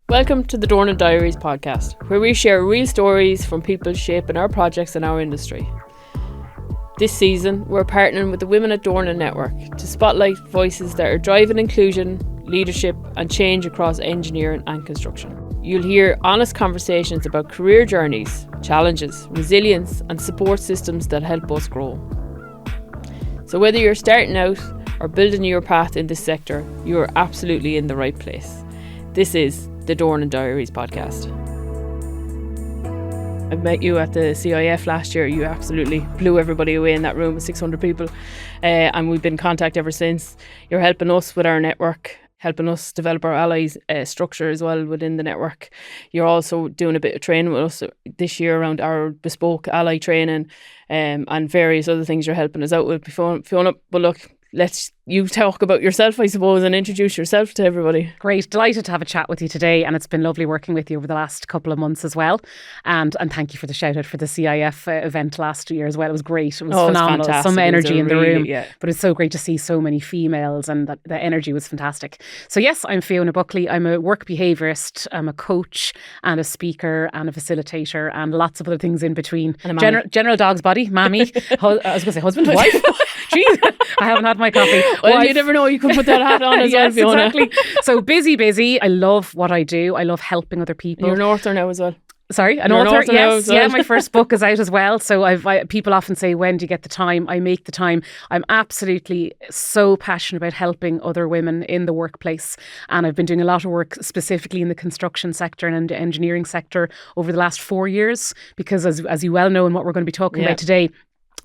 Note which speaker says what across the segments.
Speaker 1: Welcome to the Dornan Diaries podcast, where we share real stories from people shaping our projects and our industry. This season, we're partnering with the Women Dornan network to spotlight voices that are driving inclusion, leadership and change across engineering and construction. You'll hear honest conversations about career journeys, challenges, resilience and support systems that help us grow. So whether you're starting out or building your path in this sector, you are absolutely in the right place. This is the Dornan Diaries podcast. I met you at the CIF last year. You absolutely blew everybody away in that room with 600 people. And we've been in contact ever since. You're helping us with our network, helping us develop our allies structure as well within the network. You're also doing a bit of training with us this year around our bespoke ally training and various other things you're helping us out with. Fiona, but look, let's you talk about yourself, I suppose, and introduce yourself to everybody.
Speaker 2: Great. Delighted to have a chat with you today, and it's been lovely working with you over the last couple of months as well. And thank you for the shout out for the CIF event last year as well. It was great. It was phenomenal.
Speaker 1: It was
Speaker 2: some energy in the room.
Speaker 1: Yeah.
Speaker 2: But it's so great to see so many females, and the energy was fantastic. So yes, I'm Fiona Buckley. I'm a work behaviourist. I'm a coach and a speaker and a facilitator and lots of other things in between. General dog's body, mammy. I was going to say husband, wife. Jeez, I haven't had my coffee.
Speaker 1: Well, you never know. You could put that hat on as
Speaker 2: yes,
Speaker 1: well, Fiona.
Speaker 2: Exactly. So busy. I love what I do. I love helping other people.
Speaker 1: You're an author now as well.
Speaker 2: Sorry, an author. Yes, yeah. My first book is out as well. So people often say, when do you get the time? I make the time. I'm absolutely so passionate about helping other women in the workplace, and I've been doing a lot of work specifically in the construction sector and engineering sector over the last 4 years. Because as you well know, and what we're going to be talking about today,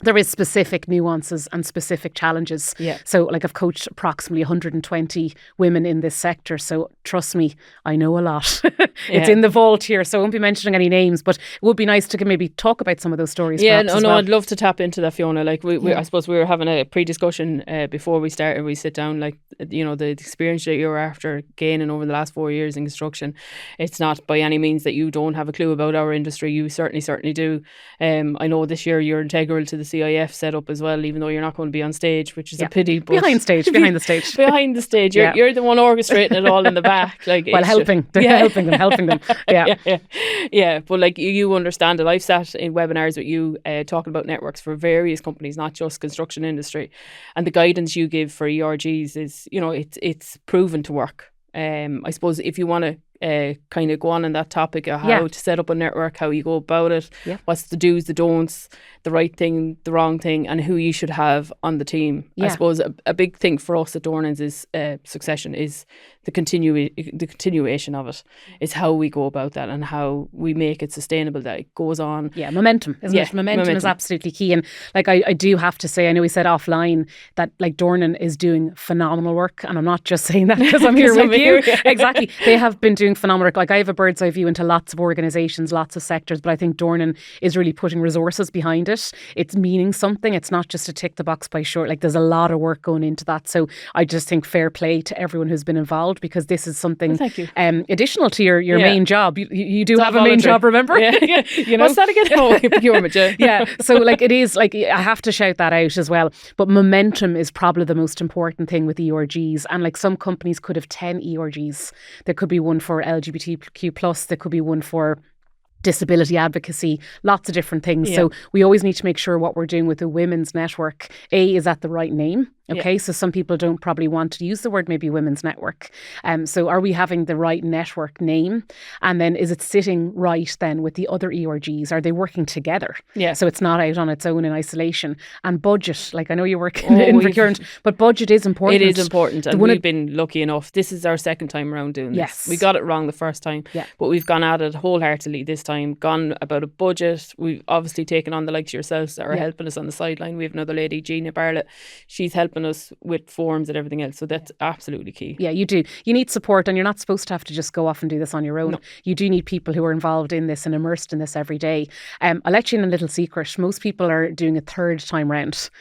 Speaker 2: there is specific nuances and specific challenges.
Speaker 1: Yeah.
Speaker 2: So I've coached approximately 120 women in this sector. So trust me, I know a lot. It's in the vault here. So I won't be mentioning any names, but it would be nice to maybe talk about some of those stories.
Speaker 1: Yeah,
Speaker 2: no,
Speaker 1: I'd love to tap into that, Fiona. I suppose we were having a pre-discussion before we started. We sit down, the experience that you're after gaining over the last 4 years in construction. It's not by any means that you don't have a clue about our industry. You certainly do. I know this year you're integral to the CIF setup as well, even though you're not going to be on stage, which is a pity. But
Speaker 2: behind the stage.
Speaker 1: Behind the stage. You're the one orchestrating it all in the back.
Speaker 2: Helping them.
Speaker 1: Yeah. But you understand it. I've sat in webinars with you talking about networks for various companies, not just construction industry, and the guidance you give for ERGs is, it's proven to work. I suppose if you want to kind of go on that topic of how to set up a network, how you go about it, what's the do's, the don'ts, the right thing, the wrong thing, and who you should have on the team. I suppose a big thing for us at Dornans is succession, is the continuation of it, is how we go about that and how we make it sustainable, that it goes on.
Speaker 2: Yeah, momentum, isn't it? Momentum is absolutely key. And I do have to say, I know we said offline that Dornan is doing phenomenal work, and I'm not just saying that because I'm here with you. Exactly. They have been doing phenomenal work. I have a bird's eye view into lots of organisations, lots of sectors, but I think Dornan is really putting resources behind it. It's meaning something. It's not just a tick the box by short. There's a lot of work going into that. So I just think fair play to everyone who's been involved, because this is something additional to your main job. You do have a main job, remember?
Speaker 1: Yeah. What's that again? Oh, procurement,
Speaker 2: yeah. So it is I have to shout that out as well. But momentum is probably the most important thing with ERGs. And some companies could have 10 ERGs. There could be one for LGBTQ+, there could be one for disability advocacy, lots of different things. Yeah. So we always need to make sure what we're doing with the women's network, is at the right name. Okay, so some people don't probably want to use the word maybe women's network. So are we having the right network name? And then is it sitting right then with the other ERGs? Are they working together?
Speaker 1: Yeah.
Speaker 2: So it's not out on its own in isolation. And budget, I know you work in procurement, but budget is important.
Speaker 1: It is important. And we've been lucky enough. This is our second time around doing this.
Speaker 2: Yes.
Speaker 1: We got it wrong the first time, but we've gone at it wholeheartedly this time, gone about a budget. We've obviously taken on the likes of yourselves that are helping us on the sideline. We have another lady, Gina Bartlett. She's helping us with forms and everything else. So that's absolutely key.
Speaker 2: Yeah, you do. You need support, and you're not supposed to have to just go off and do this on your own. No. You do need people who are involved in this and immersed in this every day. I'll let you in a little secret. Most people are doing a third time round.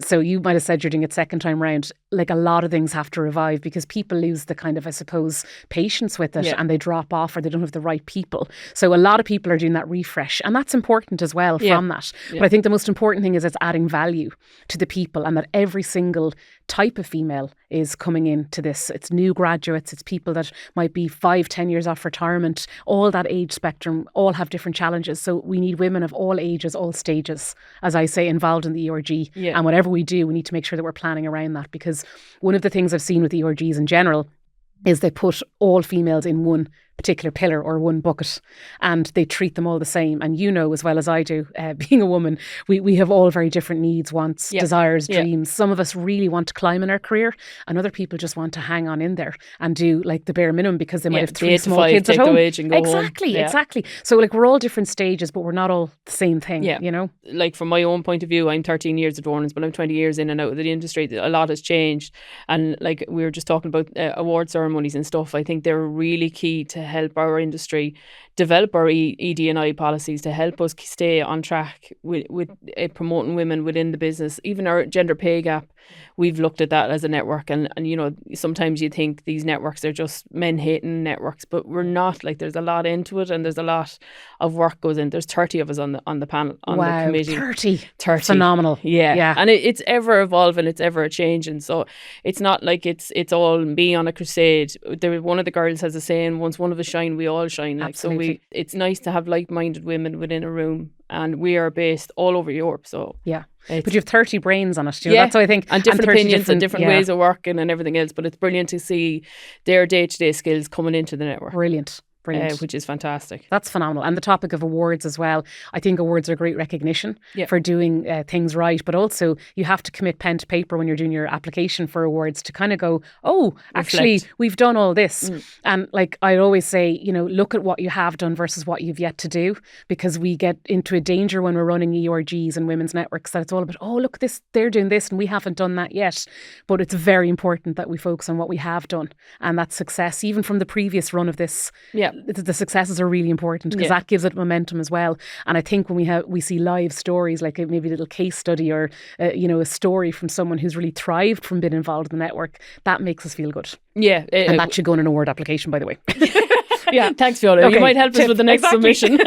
Speaker 2: So you might have said you're doing it second time round. A lot of things have to revive because people lose the kind of, I suppose, patience with it and they drop off or they don't have the right people. So a lot of people are doing that refresh, and that's important as well from that. Yeah. But I think the most important thing is it's adding value to the people, and that every single type of female is coming into this. It's new graduates, it's people that might be 5-10 years off retirement, all that age spectrum, all have different challenges. So we need women of all ages, all stages, as I say, involved in the ERG.
Speaker 1: Yeah.
Speaker 2: And whatever we do, we need to make sure that we're planning around that, because one of the things I've seen with ERGs in general is they put all females in one particular pillar or one bucket, and they treat them all the same. And you know as well as I do, being a woman, we have all very different needs, wants, desires, dreams. Some of us really want to climb in our career, and other people just want to hang on in there and do like the bare minimum because they might have 3 small kids at home. Exactly. So like we're all different stages, but we're not all the same thing, you know?
Speaker 1: Like from my own point of view, I'm 13 years at Dornans, but I'm 20 years in and out of the industry. A lot has changed. And like we were just talking about award ceremonies and stuff, I think they're really key to help our industry develop our ED&I policies, to help us stay on track with promoting women within the business. Even our gender pay gap, we've looked at that as a network, and you know, sometimes you think these networks are just men hating networks, but we're not. Like there's a lot into it, and there's a lot of work goes in. There's 30 of us on the panel, on the committee.
Speaker 2: 30. Phenomenal.
Speaker 1: Yeah. And it's ever evolving, it's ever changing. So it's not like it's all me on a crusade. One of the girls has a saying, once one of us shine, we all shine. Like,
Speaker 2: Absolutely.
Speaker 1: so it's nice to have like-minded women within a room, and we are based all over Europe. So
Speaker 2: but you have 30 brains on it. You know, that's what I think.
Speaker 1: And different opinions and different ways of working and everything else. But it's brilliant to see their day-to-day skills coming into the network.
Speaker 2: Brilliant.
Speaker 1: Which is fantastic.
Speaker 2: That's phenomenal. And the topic of awards as well. I think awards are great recognition for doing things right, but also you have to commit pen to paper when you're doing your application for awards to kind of go, actually, we've done all this. And like I always say, you know, look at what you have done versus what you've yet to do, because we get into a danger when we're running ERGs and women's networks that it's all about, look at this, they're doing this and we haven't done that yet. But it's very important that we focus on what we have done, and that success, even from the previous run of this. The successes are really important, because that gives it momentum as well. And I think when we see live stories, like maybe a little case study or a story from someone who's really thrived from being involved in the network, that makes us feel good. And that should go in an award application, by the way.
Speaker 1: Thanks, Fiona.
Speaker 2: Okay.
Speaker 1: You might help us with the next submission.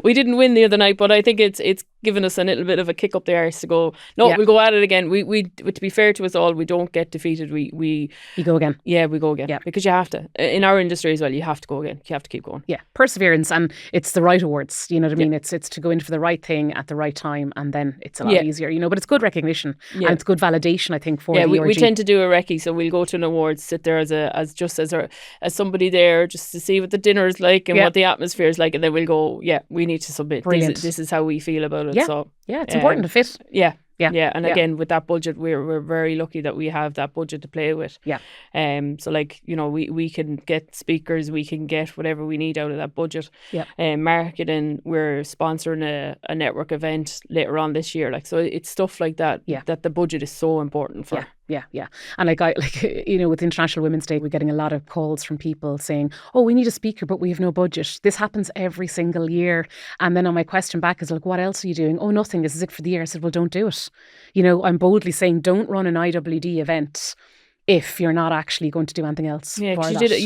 Speaker 1: We didn't win the other night, but I think it's given us a little bit of a kick up the arse to go, we'll go at it again. We to be fair to us all, we don't get defeated. You
Speaker 2: go again.
Speaker 1: We go again. Because you have to. In our industry as well, you have to go again. You have to keep going.
Speaker 2: Perseverance, and it's the right awards. You know what I mean? It's to go in for the right thing at the right time, and then it's a lot easier, you know. But it's good recognition and it's good validation, I think, for the ERG.
Speaker 1: We tend to do a recce, so we'll go to an awards, sit there as somebody there just to see what the dinner is like and what the atmosphere is like, and then we'll go, we need to submit. This is how we feel about it. So
Speaker 2: it's important to fit.
Speaker 1: And again, with that budget, we're very lucky that we have that budget to play with. So like, you know, we can get speakers, we can get whatever we need out of that budget. Marketing, we're sponsoring a network event later on this year. Like, so it's stuff like that that the budget is so important for.
Speaker 2: And with International Women's Day, we're getting a lot of calls from people saying, we need a speaker, but we have no budget. This happens every single year. And then on my question back is like, what else are you doing? Nothing. This is it for the year. I said, well, don't do it. You know, I'm boldly saying, don't run an IWD event if you're not actually going to do anything else.
Speaker 1: You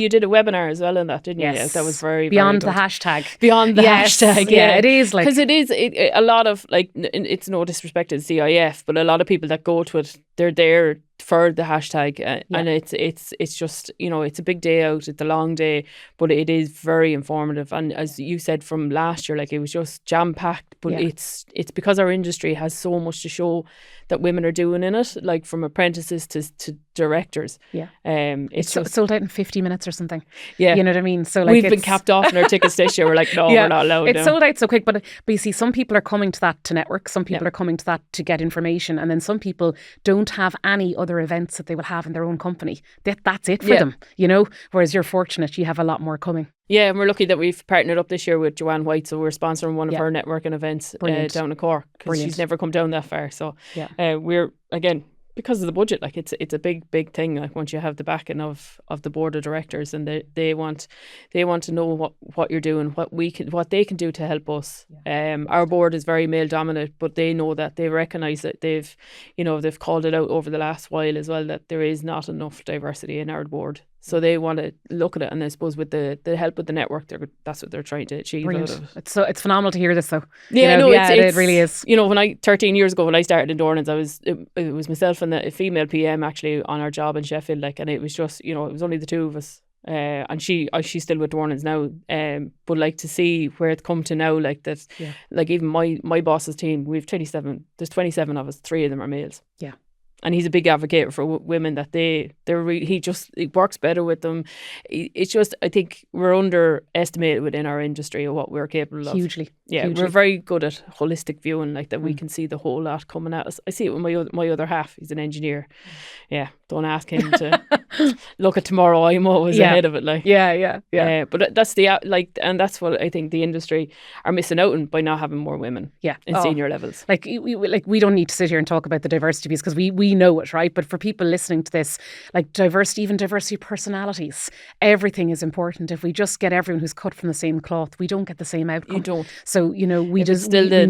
Speaker 1: did a webinar as well on that, didn't you?
Speaker 2: Yes.
Speaker 1: That was very,
Speaker 2: beyond
Speaker 1: very
Speaker 2: the hashtag.
Speaker 1: Beyond the hashtag,
Speaker 2: it is like,
Speaker 1: because it is a lot of, like, it's no disrespect to the CIF, but a lot of people that go to it, they're there for the hashtag, and it's just, you know, it's a big day out, it's a long day, but it is very informative. And as you said from last year, like, it was just jam packed, but it's because our industry has so much to show that women are doing in it, like from apprentices to directors. It's just
Speaker 2: sold out in 50 minutes or something.
Speaker 1: You
Speaker 2: know what I mean? So like,
Speaker 1: we've been capped off in our tickets this year. We're like, no, we're not allowed.
Speaker 2: It's sold out so quick, but you see, some people are coming to that to network, some people are coming to that to get information, and then some people don't have any other events that they will have in their own company. That's it for them, you know, whereas you're fortunate, you have a lot more coming.
Speaker 1: And we're lucky that we've partnered up this year with Joanne White, so we're sponsoring one of her networking events down in Cork, because she's never come down that far. So we're, again, because of the budget, like, it's a big thing. Like, once you have the backing of the board of directors, and they want to know what you're doing, what they can do to help us. Our board is very male dominant, but they know that, they recognise that, they've called it out over the last while as well, that there is not enough diversity in our board. So they want to look at it, and I suppose with the help of the network, that's what they're trying to achieve.
Speaker 2: Brilliant.
Speaker 1: Out of it.
Speaker 2: It's phenomenal to hear this, though.
Speaker 1: Yeah,
Speaker 2: it really is.
Speaker 1: You know, 13 years ago when I started in Dornans, it was myself and a female PM actually on our job in Sheffield, like, and it was just, you know, it was only the two of us. And she's still with Dornans now. But like to see where it's come to now, like that, like even my boss's team, we've 27. There's 27 of us. 3 of them are males.
Speaker 2: Yeah.
Speaker 1: And he's a big advocator for women, that he works better with them. It's just, I think we're underestimated within our industry of what we're capable of.
Speaker 2: Hugely.
Speaker 1: We're very good at holistic viewing, like that we can see the whole lot coming at us. I see it with my other half. He's an engineer. Yeah, don't ask him to look at tomorrow. I'm always ahead of it. Like but that's and that's what I think the industry are missing out on by not having more women. In senior levels.
Speaker 2: Like we don't need to sit here and talk about the diversity piece because we know it, right? But for people listening to this, like diversity of personalities, everything is important. If we just get everyone who's cut from the same cloth, we don't get the same outcome.
Speaker 1: You don't.
Speaker 2: So, you know,
Speaker 1: the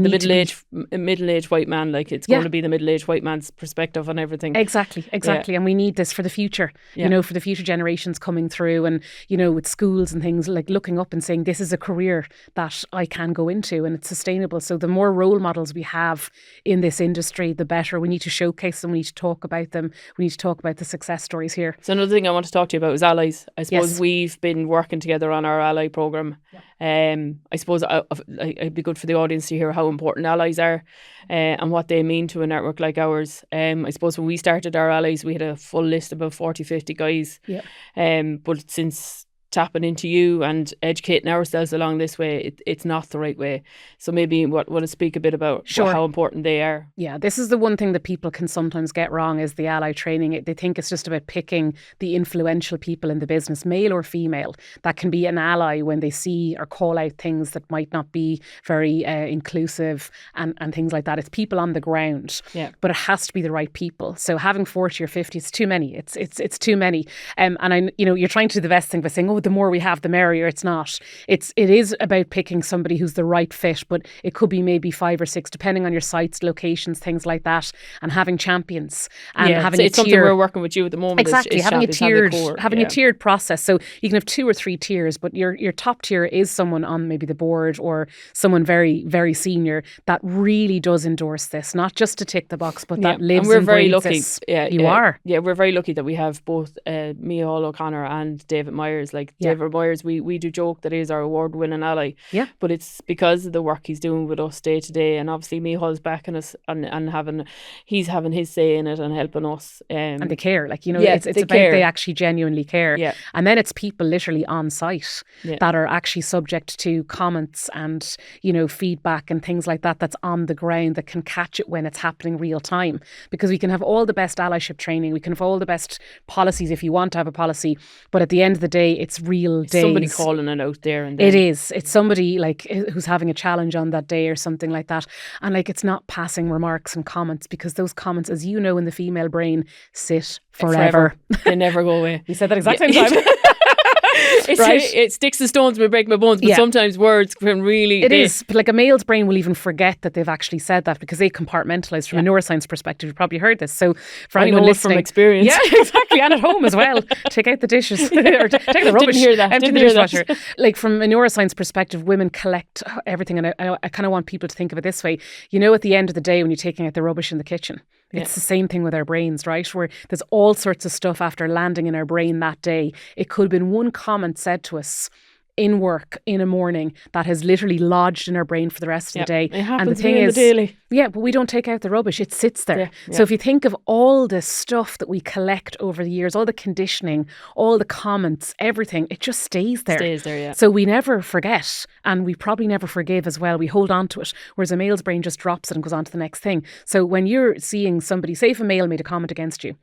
Speaker 1: middle-aged white man, like it's going to be the middle-aged white man's perspective on everything.
Speaker 2: Exactly. And we need this for the future, you know, for the future generations coming through, and, you know, with schools and things, like looking up and saying, this is a career that I can go into and it's sustainable. So the more role models we have in this industry, the better. We need to showcase them. We need to talk about them. We need to talk about the success stories here.
Speaker 1: So another thing I want to talk to you about is allies. I suppose we've been working together on our ally programme. I suppose it'd be good for the audience to hear how important allies are and what they mean to a network like ours. I suppose when we started our allies, we had a full list of about 40, 50 guys. But since tapping into you and educating ourselves along this way, it's not the right way. So maybe want to speak a bit about how important they are.
Speaker 2: Yeah, this is the one thing that people can sometimes get wrong is the ally training. They think it's just about picking the influential people in the business, male or female, that can be an ally when they see or call out things that might not be very inclusive and things like that. It's people on the ground, but it has to be the right people. So having 40 or 50, it's too many. It's too many. And you're trying to do the best thing by saying, the more we have, the merrier. It's not. It is about picking somebody who's the right fit, but it could be maybe 5 or 6, depending on your sites, locations, things like that, and having champions and having
Speaker 1: it's something we're working with you at the moment.
Speaker 2: Exactly, having a tiered process. So you can have 2 or 3 tiers, but your top tier is someone on maybe the board or someone very, very senior that really does endorse this, not just to tick the box, but that lives and breathes this. You are.
Speaker 1: Yeah, we're very lucky that we have both Micheál O'Connor and David Myers. Like David Myers, we do joke that he's our award-winning ally. Yeah. But it's because of the work he's doing with us day to day, and obviously Micheál's backing us and he's having his say in it and helping us.
Speaker 2: And they care, like, you know, it's about they actually genuinely care. Yeah. And then it's people literally on site that are actually subject to comments and, you know, feedback and things like that that's on the ground, that can catch it when it's happening real time. Because we can have all the best allyship training, we can have all the best policies if you want to have a policy, but at the end of the day, it's real days.
Speaker 1: Somebody calling it out there and then.
Speaker 2: It is. It's somebody like who's having a challenge on that day or something like that. And like, it's not passing remarks and comments, because those comments, as you know, in the female brain, sit forever.
Speaker 1: They never go away.
Speaker 2: You said that exactly same time.
Speaker 1: It sticks and stones may break my bones, but sometimes words can really...
Speaker 2: It is. But like a male's brain will even forget that they've actually said that, because they compartmentalize from a neuroscience perspective. You've probably heard this. So for anyone listening...
Speaker 1: from experience.
Speaker 2: Yeah, exactly. And at home as well. Take out the dishes. Or take the rubbish.
Speaker 1: Didn't hear that.
Speaker 2: Empty the dishwasher. Like from a neuroscience perspective, women collect everything. And I kind of want people to think of it this way. You know, at the end of the day, when you're taking out the rubbish in the kitchen, it's the same thing with our brains, right? Where there's all sorts of stuff after landing in our brain that day. It could have been one comment said to us in work in a morning that has literally lodged in our brain for the rest of the day.
Speaker 1: It happens
Speaker 2: and the thing is,
Speaker 1: daily.
Speaker 2: But we don't take out the rubbish. It sits there. So if you think of all the stuff that we collect over the years, all the conditioning, all the comments, everything, it just stays there. So we never forget, and we probably never forgive as well. We hold on to it, whereas a male's brain just drops it and goes on to the next thing. So when you're seeing somebody, say if a male made a comment against you,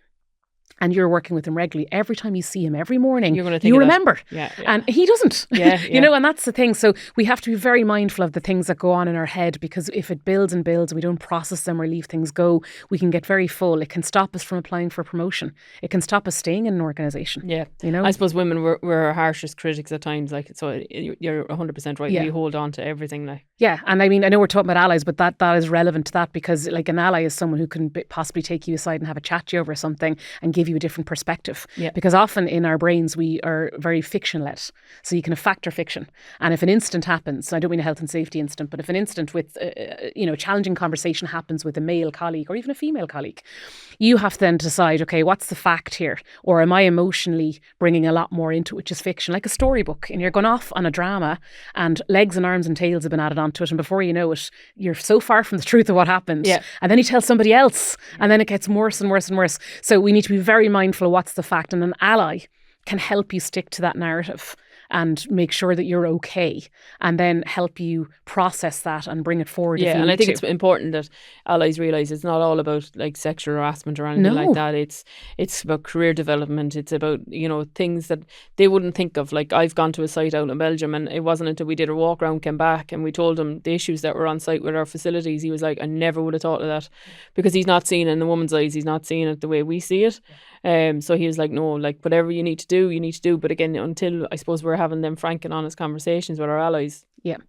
Speaker 2: and you're working with him regularly, every time you see him every morning, you remember. And he doesn't. You know, and that's the thing. So we have to be very mindful of the things that go on in our head, because if it builds and builds and we don't process them or leave things go, we can get very full. It can stop us from applying for a promotion. It can stop us staying in an organisation. You know,
Speaker 1: I suppose women we're our harshest critics at times. Like, so you're 100% right. We hold on to everything. Like,
Speaker 2: Yeah, and I mean, I know we're talking about allies, but that is relevant to that, because like an ally is someone who can possibly take you aside and have a chat to you over something and give you a different perspective.
Speaker 1: Yeah.
Speaker 2: Because often in our brains we are very fiction-led, so you can have fact or fiction. And if an incident happens, I don't mean a health and safety incident, but if an incident with a challenging conversation happens with a male colleague or even a female colleague, you have to then decide, okay, what's the fact here, or am I emotionally bringing a lot more into it, which is fiction, like a storybook, and you're going off on a drama, and legs and arms and tails have been added onto it, and before you know it, you're so far from the truth of what happened.
Speaker 1: Yeah.
Speaker 2: And then you tell somebody else, and then it gets worse and worse and worse. So we need to be very mindful of what's the fact, and an ally can help you stick to that narrative and make sure that you're okay, and then help you process that and bring it forward.
Speaker 1: Yeah,
Speaker 2: if you
Speaker 1: and I
Speaker 2: need
Speaker 1: think
Speaker 2: to.
Speaker 1: it's important that allies realise it's not all about like sexual harassment or anything like that. It's about career development. It's about, things that they wouldn't think of. Like, I've gone to a site out in Belgium, and it wasn't until we did a walk around, came back, and we told him the issues that were on site with our facilities. He was like, I never would have thought of that, because he's not seeing it in the woman's eyes. He's not seeing it the way we see it. So he was like, no, like, whatever you need to do, you need to do. But again, until I suppose we're having them frank and honest conversations with our allies,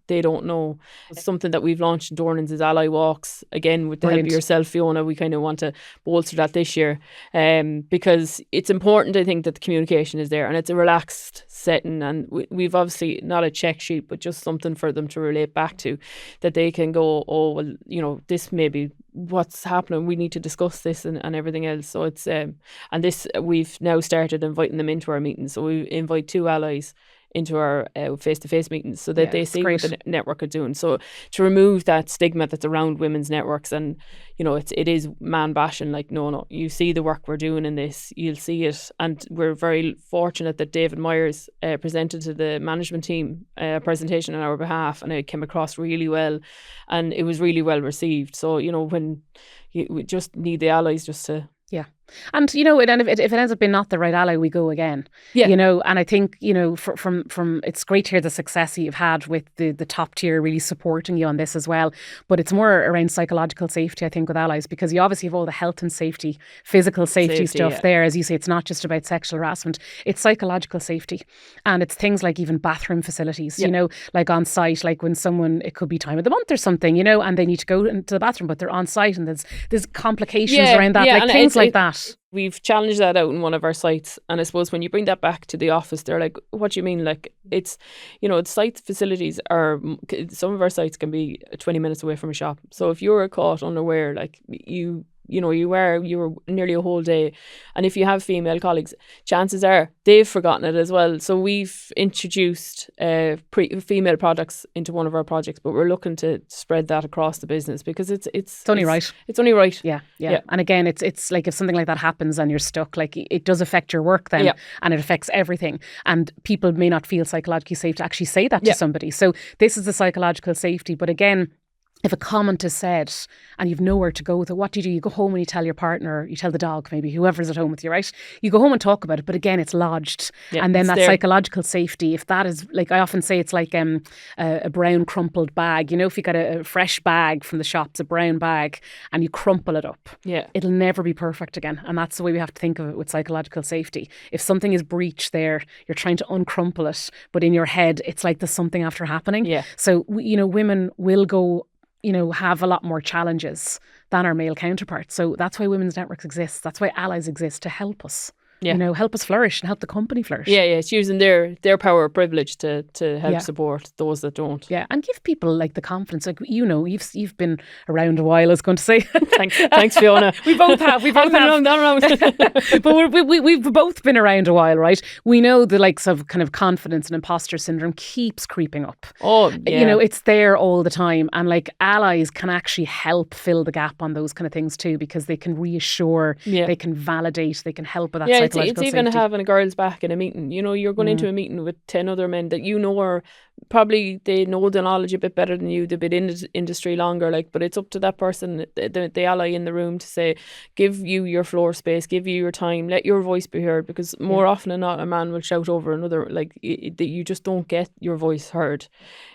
Speaker 1: they don't know. It's something that we've launched in Dornan's is ally walks. Again, with the help of yourself, Fiona, we kind of want to bolster that this year, because it's important, I think, that the communication is there and it's a relaxed setting, and we've obviously not a check sheet, but just something for them to relate back to, that they can go, oh, well, this may be what's happening, we need to discuss this and everything else. So it's and this, we've now started inviting them into our meetings. So we invite 2 allies into our face-to-face meetings, so that they see what the network are doing. So to remove that stigma that's around women's networks, and it is man bashing. Like, no, you see the work we're doing in this, you'll see it. And we're very fortunate that David Myers presented to the management team a presentation on our behalf, and it came across really well, and it was really well received. So when we just need the allies just to.
Speaker 2: Yeah. And and if it ends up being not the right ally, we go again.
Speaker 1: Yeah.
Speaker 2: And I think from it's great to hear the success you've had with the top tier really supporting you on this as well. But it's more around psychological safety, I think, with allies, because you obviously have all the health and safety, physical safety stuff there. As you say, it's not just about sexual harassment; it's psychological safety, and it's things like even bathroom facilities. Like on site, like when someone, it could be time of the month or something, and they need to go into the bathroom, but they're on site, and there's complications around that, like things like that.
Speaker 1: We've challenged that out in one of our sites, and I suppose when you bring that back to the office, they're like, what do you mean? Like, it's site facilities are, some of our sites can be 20 minutes away from a shop. So if you're caught unaware, like you were nearly a whole day, and if you have female colleagues, chances are they've forgotten it as well. So we've introduced female products into one of our projects, but we're looking to spread that across the business, because it's only right. It's only right.
Speaker 2: Yeah. And again, it's like if something like that happens and you're stuck, like it does affect your work then, and it affects everything. And people may not feel psychologically safe to actually say that to somebody. So this is the psychological safety. But again, if a comment is said and you've nowhere to go with it, what do? You go home and you tell your partner, you tell the dog, maybe whoever's at home with you, right? You go home and talk about it, but again, it's lodged. And then that psychological safety, if that is, like I often say, it's like a brown crumpled bag. If you got a fresh bag from the shops, a brown bag, and you crumple it up, it'll never be perfect again. And that's the way we have to think of it with psychological safety. If something is breached there, you're trying to uncrumple it, but in your head, it's like there's something after happening. So, women will go, have a lot more challenges than our male counterparts. So that's why women's networks exist. That's why allies exist, to help us. Help us flourish and help the company flourish.
Speaker 1: It's using their power of privilege to help support those that don't.
Speaker 2: And give people like the confidence. Like, you've been around a while, I was going to say.
Speaker 1: Thanks, Fiona.
Speaker 2: We both have. We've both been around. But we've both been around a while, right? We know the likes of kind of confidence and imposter syndrome keeps creeping up. It's there all the time, and like allies can actually help fill the gap on those kind of things too, because they can reassure, they can validate, they can help with that.
Speaker 1: It's even having a girl's back in a meeting. You're going into a meeting with 10 other men that are probably, they know the knowledge a bit better than you. They've been in the industry longer, but it's up to that person, the ally in the room, to say, give you your floor space, give you your time, let your voice be heard, because more often than not, a man will shout over another. You just don't get your voice heard.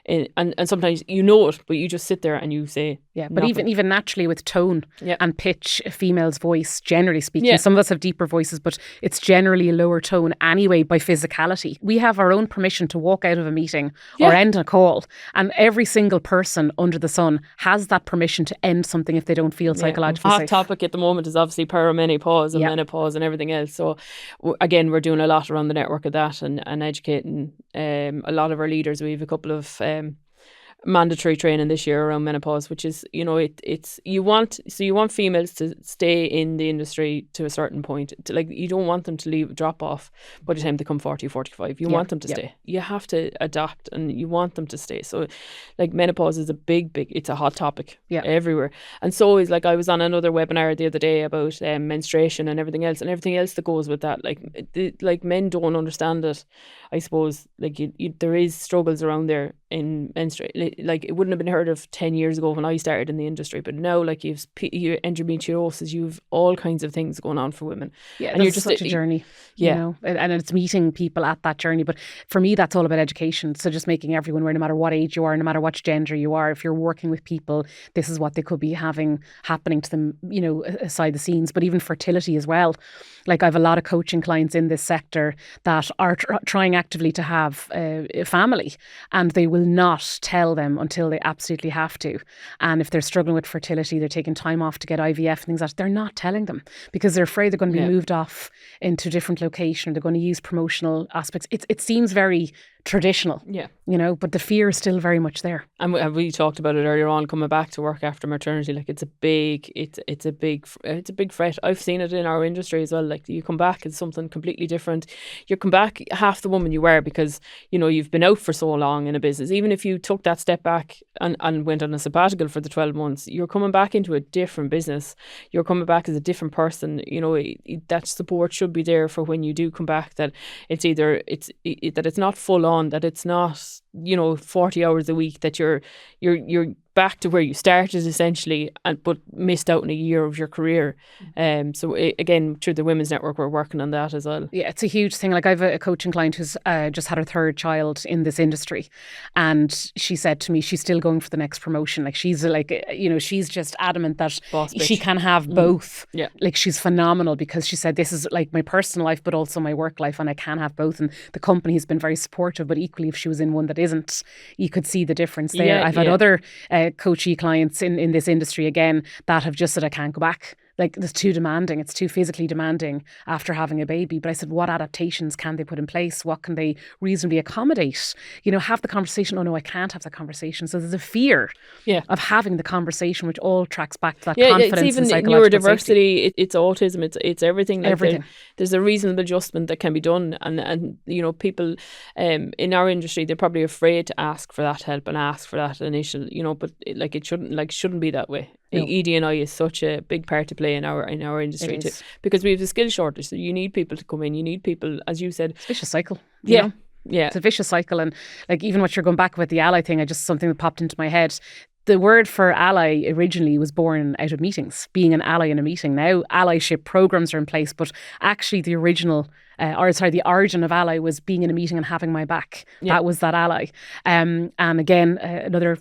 Speaker 1: And sometimes it, but you just sit there and you say,
Speaker 2: Yeah, but
Speaker 1: Nothing.
Speaker 2: even naturally with tone
Speaker 1: Yeah.
Speaker 2: and pitch, a female's voice, generally speaking,
Speaker 1: Yeah.
Speaker 2: some of us have deeper voices, but it's generally a lower tone anyway by physicality. We have our own permission to walk out of a meeting or
Speaker 1: Yeah.
Speaker 2: end a call, and every single person under the sun has that permission to end something if they don't feel psychologically
Speaker 1: Hot
Speaker 2: safe.
Speaker 1: topic at the moment is obviously perimenopause and
Speaker 2: Yeah.
Speaker 1: menopause and everything else. So again, we're doing a lot around the network of that and educating a lot of our leaders. We have a couple of mandatory training this year around menopause, which is, it's you want females to stay in the industry to a certain point. Like, you don't want them to drop off by the time they come 40, 45. You want them to stay. You have to adapt and you want them to stay. So like, menopause is a big, it's a hot topic everywhere. And so is, like, I was on another webinar the other day about menstruation and everything else that goes with that. Like men don't understand it, I suppose. Like, there is struggles around there in menstruation. Like, it wouldn't have been heard of 10 years ago when I started in the industry, but now, like, you've endometriosis, you've all kinds of things going on for women.
Speaker 2: Yeah,
Speaker 1: and
Speaker 2: you're just such a journey.
Speaker 1: Yeah.
Speaker 2: You know, and it's meeting people at that journey. But for me, that's all about education. So just making everyone aware, no matter what age you are, no matter what gender you are, if you're working with people, this is what they could be happening to them, aside the scenes. But even fertility as well. Like, I have a lot of coaching clients in this sector that are trying actively to have a family, and they will not tell them until they absolutely have to. And if they're struggling with fertility, they're taking time off to get IVF and things like that, they're not telling them because they're afraid they're going to be moved off into a different location. They're going to use promotional aspects. It seems very traditional, but the fear is still very much there.
Speaker 1: And we talked about it earlier on, coming back to work after maternity. Like, it's a big threat. I've seen it in our industry as well. Like, you come back as something completely different. You come back half the woman you were because, you've been out for so long in a business. Even if you took that step back and went on a sabbatical for the 12 months, you're coming back into a different business. You're coming back as a different person. That support should be there for when you do come back, that it's either that it's not full on, that it's not 40 hours a week, that you're back to where you started essentially, but missed out on a year of your career. So again, through the Women's Network, we're working on that as well. Yeah,
Speaker 2: it's a huge thing. Like, I have a coaching client who's just had her third child in this industry, and she said to me she's still going for the next promotion. Like, she's she's just adamant that she can have both.
Speaker 1: Yeah,
Speaker 2: like, she's phenomenal because she said, this is like my personal life but also my work life, and I can have both. And the company has been very supportive, but equally, if she was in one that isn't, you could see the difference there. I've had other coachee clients in this industry again that have just said, I can't go back. Like, it's too demanding. It's too physically demanding after having a baby. But I said, what adaptations can they put in place? What can they reasonably accommodate? Have the conversation. Oh no, I can't have that conversation. So there's a fear of having the conversation, which all tracks back to that confidence.
Speaker 1: It's even
Speaker 2: and psychological
Speaker 1: neurodiversity.
Speaker 2: safety.
Speaker 1: It's autism. It's everything. Like,
Speaker 2: everything.
Speaker 1: There's a reasonable adjustment that can be done, and people in our industry, they're probably afraid to ask for that help and ask for that initial. But it shouldn't be that way. No. ED&I is such a big part to play in our industry too, because we have a skill shortage. So you need people to come in. You need people, as you said.
Speaker 2: It's a vicious cycle.
Speaker 1: Yeah.
Speaker 2: It's a vicious cycle. And like, even what you're going back with the ally thing, something that popped into my head. The word for ally originally was born out of meetings, being an ally in a meeting. Now allyship programs are in place, but actually the the origin of ally was being in a meeting and having my back. That was that ally. And again, another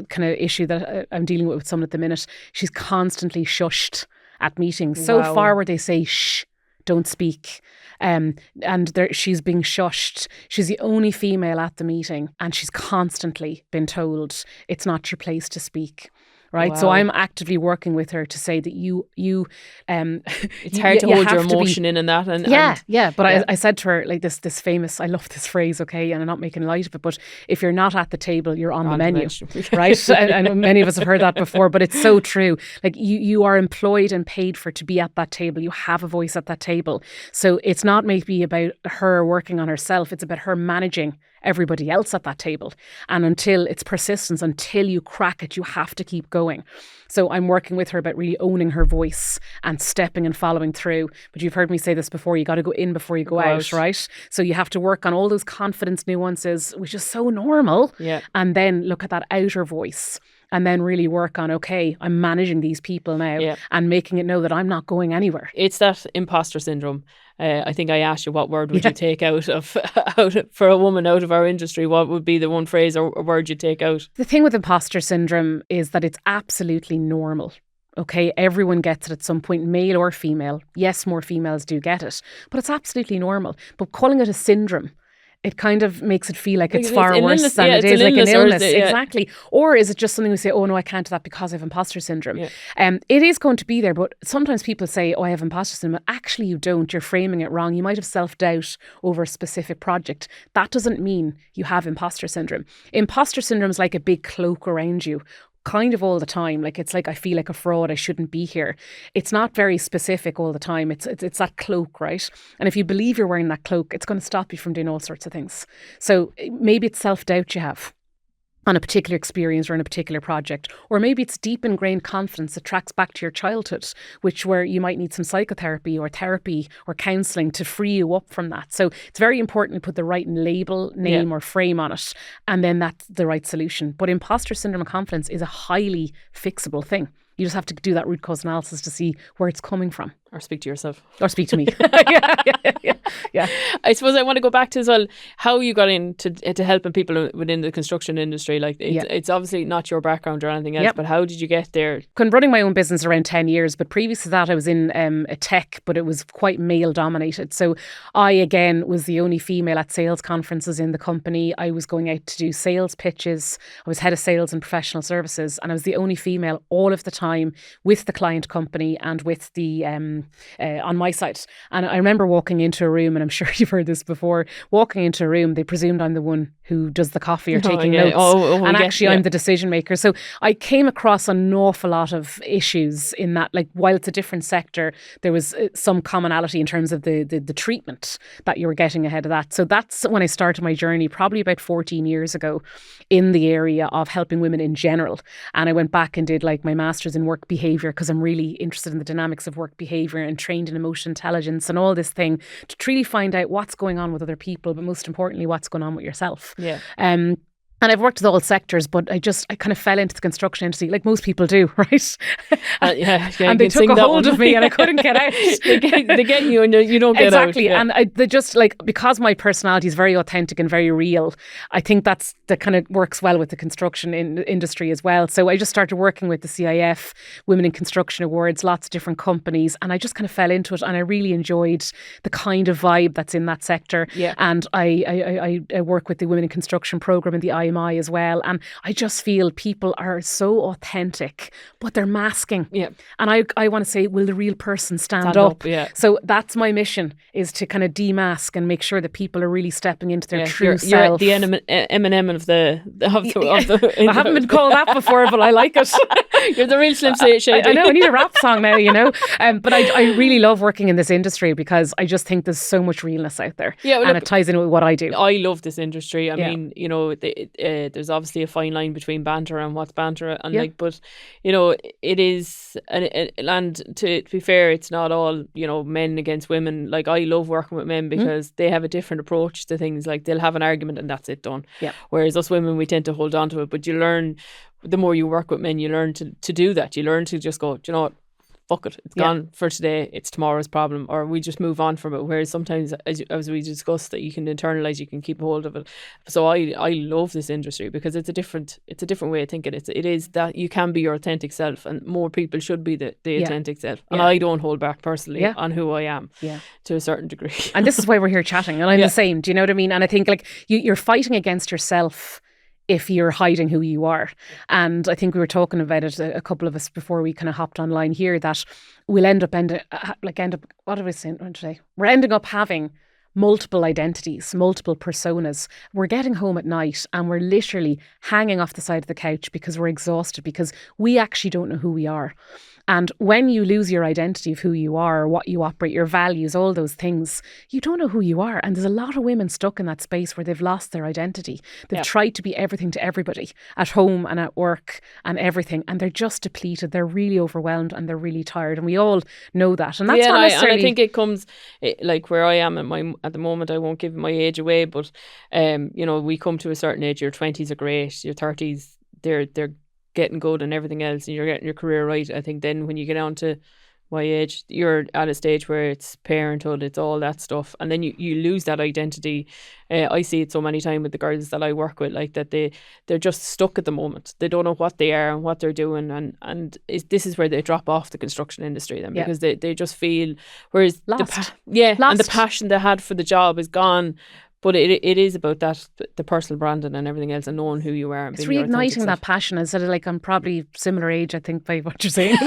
Speaker 2: kind of issue that I'm dealing with someone at the minute, she's constantly shushed at meetings. So far where they say, shh, don't speak. And she's being shushed. She's the only female at the meeting, and she's constantly been told it's not your place to speak. Right. Wow. So I'm actively working with her to say that
Speaker 1: it's hard to hold your emotion in that.
Speaker 2: But I said to her, like, this famous, I love this phrase, okay, and I'm not making light of it, but if you're not at the table, you're on the menu. Right. And many of us have heard that before, but it's so true. Like, you are employed and paid for to be at that table. You have a voice at that table. So it's not maybe about her working on herself. It's about her managing everybody else at that table. And until it's persistence, until you crack it, you have to keep going. So I'm working with her about really owning her voice and stepping and following through. But you've heard me say this before, you got to go in before you go out, right? So you have to work on all those confidence nuances, which is so normal.
Speaker 1: Yeah.
Speaker 2: And then look at that outer voice and then really work on, okay, I'm managing these people now
Speaker 1: Yeah.
Speaker 2: and making it know that I'm not going anywhere.
Speaker 1: It's that imposter syndrome. I think I asked you, what word would you take out of for a woman out of our industry? What would be the one phrase or word you'd take out?
Speaker 2: The thing with imposter syndrome is that it's absolutely normal. Okay, everyone gets it at some point, male or female. Yes, more females do get it, but it's absolutely normal. But calling it a syndrome, it kind of makes it feel like it's far worse than it is, like an illness. Exactly. Or is it just something we say, oh no, I can't do that because I have imposter syndrome?
Speaker 1: Yeah.
Speaker 2: It is going to be there, but sometimes people say, oh, I have imposter syndrome. Actually, you don't. You're framing it wrong. You might have self-doubt over a specific project. That doesn't mean you have imposter syndrome. Imposter syndrome is like a big cloak around you, kind of all the time. Like, it's like, I feel like a fraud, I shouldn't be here. It's not very specific all the time. It's that cloak, right? And if you believe you're wearing that cloak, it's going to stop you from doing all sorts of things. So maybe it's self-doubt you have on a particular experience or in a particular project, or maybe it's deep ingrained confidence that tracks back to your childhood, where you might need some psychotherapy or therapy or counselling to free you up from that. So it's very important to put the right label, name or frame on it, and then that's the right solution. But imposter syndrome and confidence is a highly fixable thing. You just have to do that root cause analysis to see where it's coming from.
Speaker 1: Or speak to yourself.
Speaker 2: Or speak to me. Yeah.
Speaker 1: I suppose I want to go back to as well how you got into helping people within the construction industry. Like, it's obviously not your background or anything else, but how did you get there?
Speaker 2: Been running my own business around 10 years, but previous to that I was in a tech, but it was quite male dominated. So I, again, was the only female at sales conferences in the company. I was going out to do sales pitches. I was head of sales and professional services, and I was the only female all of the time with the client company and with the on my side. And I remember walking into a room, and I'm sure you've heard this before, walking into a room, they presumed I'm the one who does the coffee or taking notes. And actually I'm the decision maker. So I came across an awful lot of issues in that, like, while it's a different sector, there was some commonality in terms of the treatment that you were getting ahead of that. So that's when I started my journey, probably about 14 years ago, in the area of helping women in general. And I went back and did like my master's in work behaviour, because I'm really interested in the dynamics of work behaviour, and trained in emotional intelligence and all this thing to really find out what's going on with other people, but most importantly, what's going on with yourself.
Speaker 1: Yeah.
Speaker 2: And I've worked with all sectors, but I kind of fell into the construction industry, like most people do, right? And they took a hold of me and I couldn't get out.
Speaker 1: They get you and you don't get out.
Speaker 2: Exactly. And they just, like, because my personality is very authentic and very real, I think that kind of works well with the construction industry as well. So I just started working with the CIF, Women in Construction Awards, lots of different companies, and I just kind of fell into it, and I really enjoyed the kind of vibe that's in that sector.
Speaker 1: Yeah.
Speaker 2: And I work with the Women in Construction programme in the IMI as well, and I just feel people are so authentic, but they're masking.
Speaker 1: Yeah.
Speaker 2: And I want to say, will the real person stand up?
Speaker 1: Yeah.
Speaker 2: So that's my mission, is to kind of demask and make sure that people are really stepping into their true self.
Speaker 1: You're the Eminem of the
Speaker 2: I haven't been called that before, but I like it.
Speaker 1: You're the real Slim Shady.
Speaker 2: I know, I need a rap song now, you know. But I really love working in this industry, because I just think there's so much realness out there.
Speaker 1: Yeah, well,
Speaker 2: and it ties in with what I do.
Speaker 1: I love this industry. I mean, you know, there's obviously a fine line between banter and what's banter, and like, but you know, it is, and to be fair, it's not all, you know, men against women. Like, I love working with men because they have a different approach to things. Like, they'll have an argument and that's it, done.
Speaker 2: Yeah.
Speaker 1: Whereas us women, we tend to hold on to it. But you learn, the more you work with men, you learn to do that. You learn to just go, do you know what? Fuck it, it's gone for today, it's tomorrow's problem, or we just move on from it. Whereas sometimes, as we discussed, that you can internalize, you can keep hold of it. So I love this industry because it's a different way of thinking. It is that you can be your authentic self, and more people should be the authentic self. And I don't hold back personally on who I am to a certain degree.
Speaker 2: And this is why we're here chatting, and I'm the same. Do you know what I mean? And I think, like, you're fighting against yourself if you're hiding who you are. And I think we were talking about it, a couple of us, before we kind of hopped online here, that we'll end up what are we saying today? We're ending up having multiple identities, multiple personas. We're getting home at night and we're literally hanging off the side of the couch because we're exhausted, because we actually don't know who we are. And when you lose your identity of who you are, what you operate, your values, all those things, you don't know who you are. And there's a lot of women stuck in that space where they've lost their identity. They've tried to be everything to everybody, at home and at work and everything. And they're just depleted. They're really overwhelmed and they're really tired. And we all know that. And that's not necessarily...
Speaker 1: And I think it comes, like where I am at the moment, I won't give my age away, but you know, we come to a certain age. Your 20s are great. Your 30s, they're getting good and everything else, and you're getting your career right, I think then when you get on to my age, you're at a stage where it's parenthood, it's all that stuff, and then you lose that identity. I see it so many times with the girls that I work with, like that they're just stuck at the moment. They don't know what they are and what they're doing, and this is where they drop off the construction industry then, because they just feel, whereas
Speaker 2: Lost.
Speaker 1: And the passion they had for the job is gone. But it is about that, the personal branding and everything else, and knowing who you are. And
Speaker 2: it's
Speaker 1: being
Speaker 2: reigniting that passion. Instead of like, I'm probably similar age, I think, by what you're saying.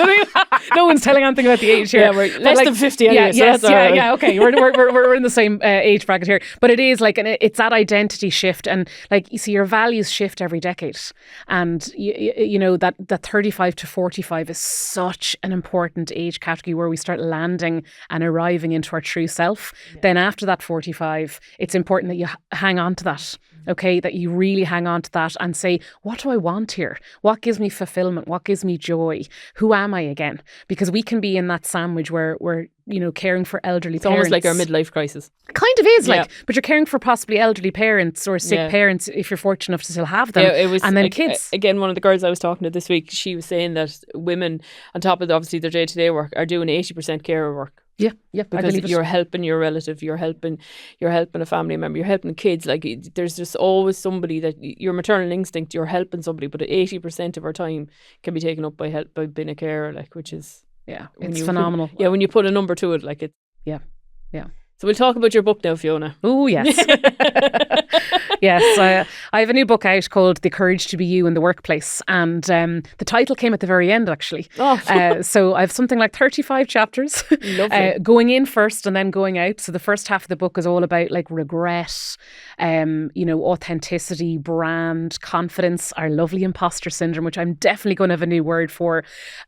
Speaker 2: No one's telling anything about the age here.
Speaker 1: Yeah, we're less than 50 anyway.
Speaker 2: Okay. We're in the same age bracket here. But it is like, it's that identity shift, and like you see, your values shift every decade, and you know that 35 to 45 is such an important age category where we start landing and arriving into our true self. Yeah. Then after that 45, it's important that you hang on to that, okay, that you really hang on to that and say, what do I want here? What gives me fulfillment? What gives me joy? Who am I again? Because we can be in that sandwich where we're, you know, caring for elderly
Speaker 1: it's
Speaker 2: parents.
Speaker 1: Almost like our midlife crisis.
Speaker 2: Kind of is, like, but you're caring for possibly elderly parents or sick parents if you're fortunate enough to still have them. And then kids.
Speaker 1: Again, one of the girls I was talking to this week, she was saying that women, on top of obviously their day-to-day work, are doing 80% carer work.
Speaker 2: Yeah,
Speaker 1: because you're helping your relative, you're helping a family member, you're helping kids. Like, there's just always somebody that your maternal instinct, you're helping somebody, but 80% of our time can be taken up by being a carer, like, which is
Speaker 2: it's phenomenal.
Speaker 1: When you put a number to it, like it.
Speaker 2: Yeah.
Speaker 1: So we'll talk about your book now, Fiona.
Speaker 2: Oh, yes. Yes, I have a new book out called The Courage to Be You in the Workplace, and the title came at the very end, actually. So I have something like 35 chapters. Going in first and then going out. So the first half of the book is all about like regret, authenticity, brand, confidence, our lovely imposter syndrome, which I'm definitely going to have a new word for,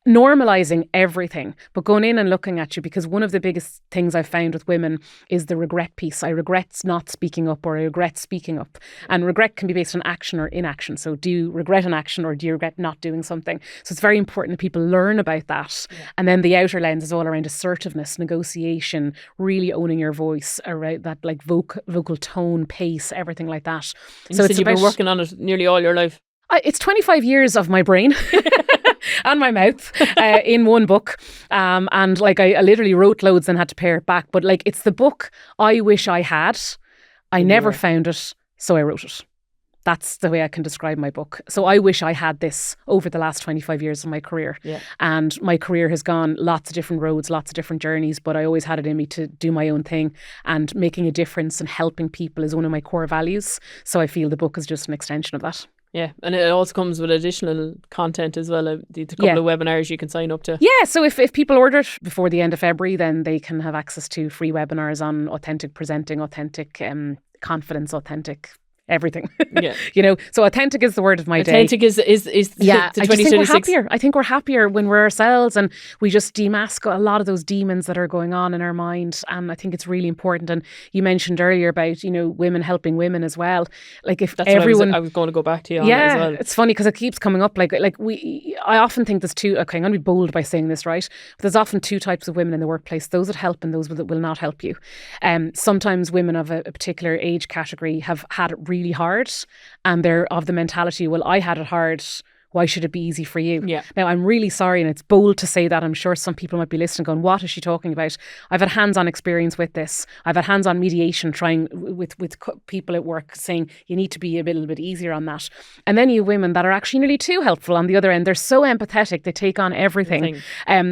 Speaker 2: normalizing everything, but going in and looking at you, because one of the biggest things I've found with women is the regret piece. I regret not speaking up, or I regret speaking up. And regret can be based on action or inaction. So do you regret an action, or do you regret not doing something? So it's very important that people learn about that. Yeah. And then the outer lens is all around assertiveness, negotiation, really owning your voice, around that like vocal tone, pace, everything like that.
Speaker 1: And so you've been working on it nearly all your life.
Speaker 2: It's 25 years of my brain and my mouth in one book. And like I literally wrote loads and had to pare it back. But like, it's the book I wish I had. I never found it, so I wrote it. That's the way I can describe my book. So I wish I had this over the last 25 years of my career. Yeah. And my career has gone lots of different roads, lots of different journeys, but I always had it in me to do my own thing, and making a difference and helping people is one of my core values. So I feel the book is just an extension of that.
Speaker 1: Yeah, and it also comes with additional content as well, the couple of webinars you can sign up to.
Speaker 2: Yeah, so if people order it before the end of February, then they can have access to free webinars on authentic presenting, authentic confidence, authentic everything. Yeah. So authentic is the word of my day.
Speaker 1: Authentic is the 2026.
Speaker 2: I just think we're happier. I think we're happier when we're ourselves, and we just demask a lot of those demons that are going on in our mind. And I think it's really important. And you mentioned earlier about, women helping women as well. Like if
Speaker 1: that's
Speaker 2: everyone,
Speaker 1: I was going to go back to you on that as well.
Speaker 2: It's funny because it keeps coming up. I often think there's two. Okay, I'm going to be bold by saying this, right? But there's often two types of women in the workplace: those that help and those that will not help you. Sometimes women of a particular age category have had it really hard, and they're of the mentality, well, I had it hard, why should it be easy for you? Yeah. Now, I'm really sorry, and it's bold to say that. I'm sure some people might be listening going, what is she talking about? I've had hands-on experience with this. I've had hands-on mediation trying with people at work saying you need to be a little bit easier on that. And then you have women that are actually nearly too helpful on the other end. They're so empathetic, they take on everything.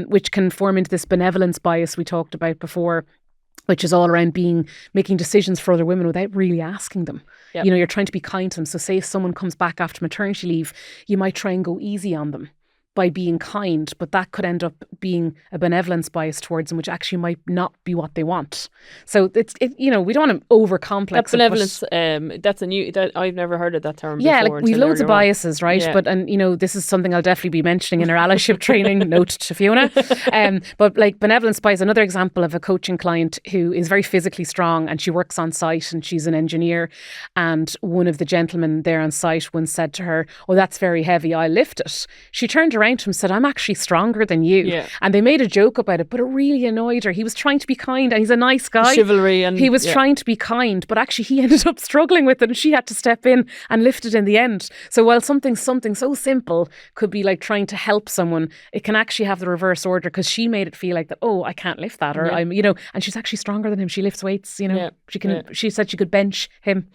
Speaker 2: Which can form into this benevolence bias we talked about before, which is all around making decisions for other women without really asking them. Yep. You're trying to be kind to them. So say if someone comes back after maternity leave, you might try and go easy on them by being kind, but that could end up being a benevolence bias towards them, which actually might not be what they want. So we don't want to overcomplex
Speaker 1: that benevolence. That's that I've never heard of that term before.
Speaker 2: Yeah, like we've loads of biases, right? Yeah. But this is something I'll definitely be mentioning in our allyship training. Note to Fiona. But like benevolence bias, another example of a coaching client who is very physically strong, and she works on site, and she's an engineer. And one of the gentlemen there on site once said to her, "Oh, that's very heavy. I'll lift it." She turned around him said, I'm actually stronger than you.
Speaker 1: Yeah.
Speaker 2: And they made a joke about it, but it really annoyed her. He was trying to be kind and he's a nice guy.
Speaker 1: Chivalry. And
Speaker 2: he was trying to be kind, but actually he ended up struggling with it and she had to step in and lift it in the end. So while something so simple could be like trying to help someone, it can actually have the reverse order, because she made it feel like that, oh, I can't lift that, or I'm, and she's actually stronger than him. She lifts weights, she said she could bench him.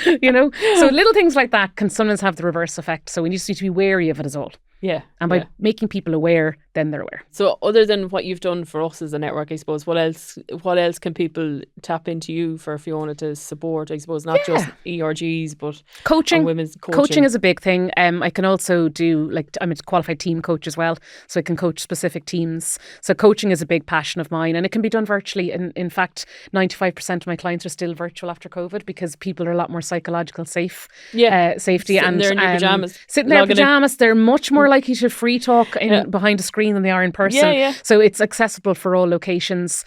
Speaker 2: So little things like that can sometimes have the reverse effect. So we just need to be wary of it as all.
Speaker 1: Yeah.
Speaker 2: And by making people aware, then they're aware.
Speaker 1: So other than what you've done for us as a network, I suppose, what else can people tap into you for, Fiona, to support? I suppose not just ERGs, but
Speaker 2: coaching.
Speaker 1: Women's
Speaker 2: Coaching is a big thing. I can also do, I'm a qualified team coach as well, so I can coach specific teams. So coaching is a big passion of mine, and it can be done virtually. And in fact, 95% of my clients are still virtual after COVID, because people are a lot more psychological safety.
Speaker 1: Sitting
Speaker 2: And
Speaker 1: there in your pajamas.
Speaker 2: Sitting there in pajamas, they're much more likely to free talk behind a screen than they are in person. So it's accessible for all locations.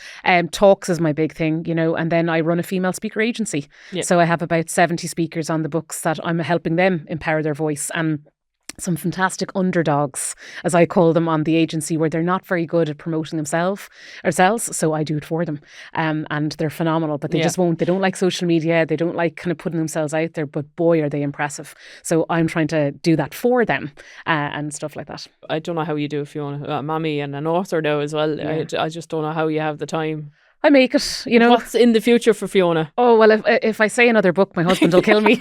Speaker 2: Talks is my big thing, and then I run a female speaker agency. So I have about 70 speakers on the books that I'm helping them empower their voice, and some fantastic underdogs, as I call them, on the agency, where they're not very good at promoting themselves, so I do it for them. And they're phenomenal, but they just won't. They don't like social media. They don't like kind of putting themselves out there, but boy, are they impressive. So I'm trying to do that for them and stuff like that.
Speaker 1: I don't know how you do it, Fiona. Mammy and an author now as well. I just don't know how you have the time.
Speaker 2: I make it,
Speaker 1: What's in the future for Fiona?
Speaker 2: Oh, well, if I say another book, my husband will kill me.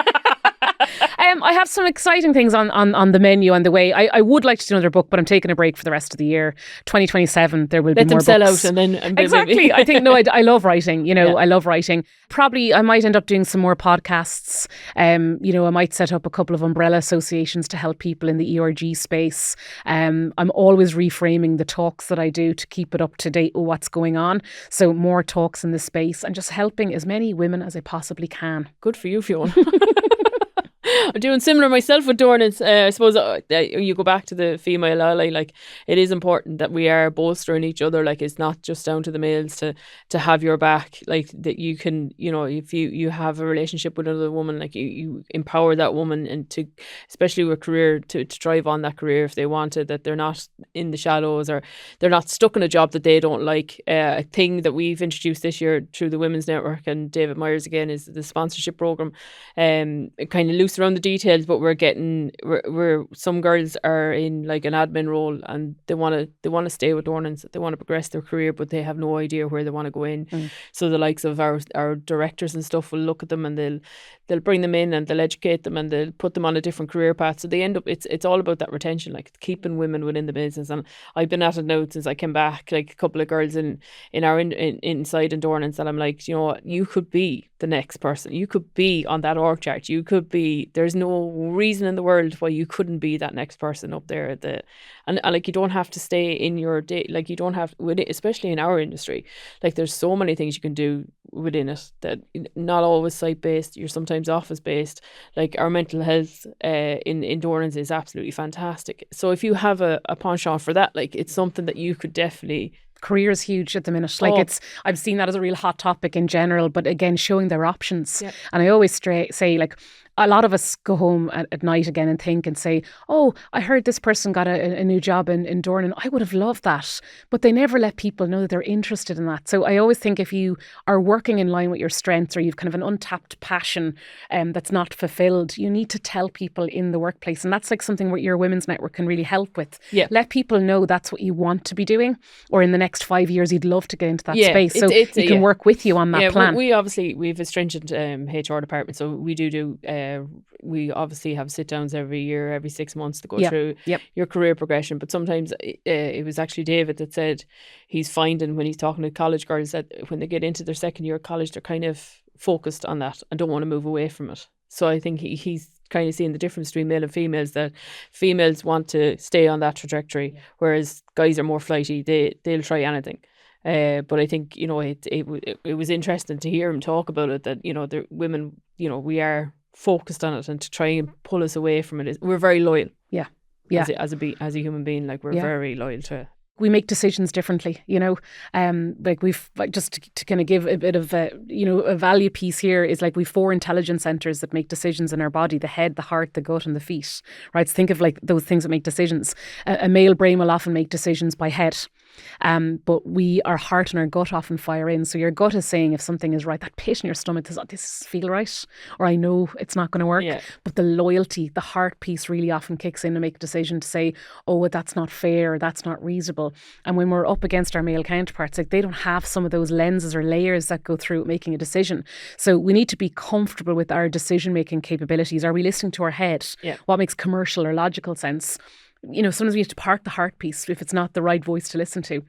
Speaker 2: I have some exciting things on the menu on the way. I would like to do another book, but I'm taking a break for the rest of the year. 2027, there will be more books.
Speaker 1: Let them sell out and then...
Speaker 2: Exactly. I think, I love writing, I love writing. Probably I might end up doing some more podcasts. I might set up a couple of umbrella associations to help people in the ERG space. I'm always reframing the talks that I do to keep it up to date with what's going on. So more talks in the space and just helping as many women as I possibly can.
Speaker 1: Good for you, Fiona. I'm doing similar myself with Dornans. I suppose you go back to the female ally, like it is important that we are bolstering each other. Like it's not just down to the males to have your back. Like that you can, if you have a relationship with another woman, like you empower that woman, and to, especially with career, to drive on that career if they want it, that they're not in the shadows or they're not stuck in a job that they don't like. A thing that we've introduced this year through the Women's Network and David Myers again is the sponsorship program. Kind of loose around the details, but we're some girls are in like an admin role and they want to stay with Dornans, they want to progress their career, but they have no idea where they want to go in. So the likes of our directors and stuff will look at them and they'll bring them in and they'll educate them and they'll put them on a different career path. So they end up, it's all about that retention, like keeping women within the business. And I've been at it now since I came back, like a couple of girls in our inside in Dornans that I'm like, you could be the next person, you could be on that org chart, you could be, there's no reason in the world why you couldn't be that next person up there. And like you don't have to stay in your day, like you don't have, especially in our industry, like there's so many things you can do within it that not always site based, you're sometimes office based. Like our mental health in Dornans is absolutely fantastic. So if you have a penchant for that, like it's something that you could definitely.
Speaker 2: Career is huge at the minute. Like I've seen that as a real hot topic in general, but again, showing their options. Yeah. And I always say, like, a lot of us go home at night again and think and say, oh, I heard this person got a new job in Dornan. I would have loved that. But they never let people know that they're interested in that. So I always think if you are working in line with your strengths or you've kind of an untapped passion that's not fulfilled, you need to tell people in the workplace. And that's like something what your Women's Network can really help with. Yeah. Let people know that's what you want to be doing, or in the next 5 years, you'd love to get into that space. So he can work with you on that plan.
Speaker 1: We obviously, we have a stringent HR department. So we do we obviously have sit downs every year, every 6 months to go through your career progression. But sometimes it was actually David that said he's finding when he's talking to college girls that when they get into their second year of college, they're kind of focused on that and don't want to move away from it. So I think he's kind of seeing the difference between male and females, that females want to stay on that trajectory, whereas guys are more flighty. They'll try anything. But I think, it was interesting to hear him talk about it, that, the women, we are focused on it, and to try and pull us away from it, we're very loyal.
Speaker 2: Yeah.
Speaker 1: As a human being, like we're very loyal to it.
Speaker 2: we make decisions differently, like we've like just to kind of give a bit of a value piece here is like we've 4 intelligence centers that make decisions in our body: the head, the heart, the gut and the feet, right? So think of like those things that make decisions. A male brain will often make decisions by head. But our heart and our gut often fire in. So your gut is saying if something is right, that pit in your stomach says, oh, this feel right, or I know it's not going to work.
Speaker 1: Yeah.
Speaker 2: But the loyalty, the heart piece really often kicks in to make a decision to say, oh, that's not fair, or that's not reasonable. And when we're up against our male counterparts, like they don't have some of those lenses or layers that go through making a decision. So we need to be comfortable with our decision-making capabilities. Are we listening to our head?
Speaker 1: Yeah.
Speaker 2: What makes commercial or logical sense? Sometimes we have to park the heart piece if it's not the right voice to listen to.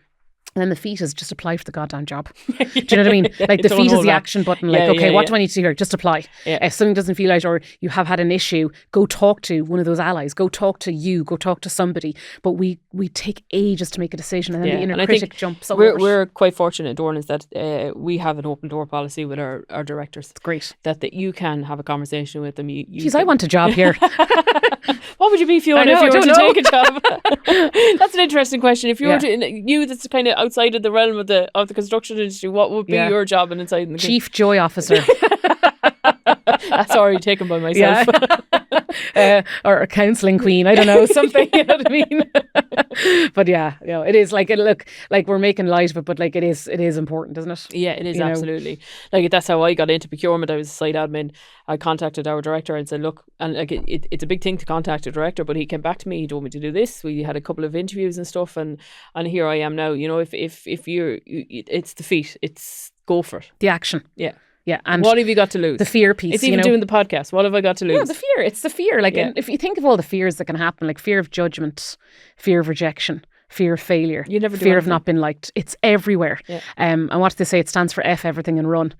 Speaker 2: And then the feet is just apply for the goddamn job. Do you know what I mean? Like the feet is the action button. Like, okay, what do I need to do here? Just apply.
Speaker 1: Yeah.
Speaker 2: If something doesn't feel right or you have had an issue, go talk to one of those allies. Go talk to go talk to somebody. But we take ages to make a decision, and then the inner critic jumps over.
Speaker 1: We're quite fortunate at Dornan that we have an open door policy with our directors.
Speaker 2: It's great.
Speaker 1: That you can have a conversation with them.
Speaker 2: I want a job here.
Speaker 1: What would you be, Fiona, if you were to take a job? That's an interesting question. If you were to, that's kind of outside of the realm of the construction industry, what would be your job and inside the
Speaker 2: Chief Joy Officer?
Speaker 1: That's already taken by myself.
Speaker 2: Or a counselling queen, I don't know, something, you know what I mean? But it is like, look, like we're making light of it, but like it is important, isn't it?
Speaker 1: Yeah, it is, absolutely. Like that's how I got into procurement. I was a site admin. I contacted our director and said, look, and like it's a big thing to contact a director, but he came back to me, he told me to do this. We had a couple of interviews and stuff, and here I am now. If you're, it's the feet, it's go for it.
Speaker 2: The action.
Speaker 1: Yeah.
Speaker 2: Yeah, and
Speaker 1: what have you got to lose?
Speaker 2: The fear piece.
Speaker 1: It's even doing the podcast. What have I got to lose?
Speaker 2: Yeah, the fear. It's the fear. Like, and if you think of all the fears that can happen, like fear of judgment, fear of rejection, fear of failure, fear of not being liked. It's everywhere. Yeah. And what do they say? It stands for F everything and run,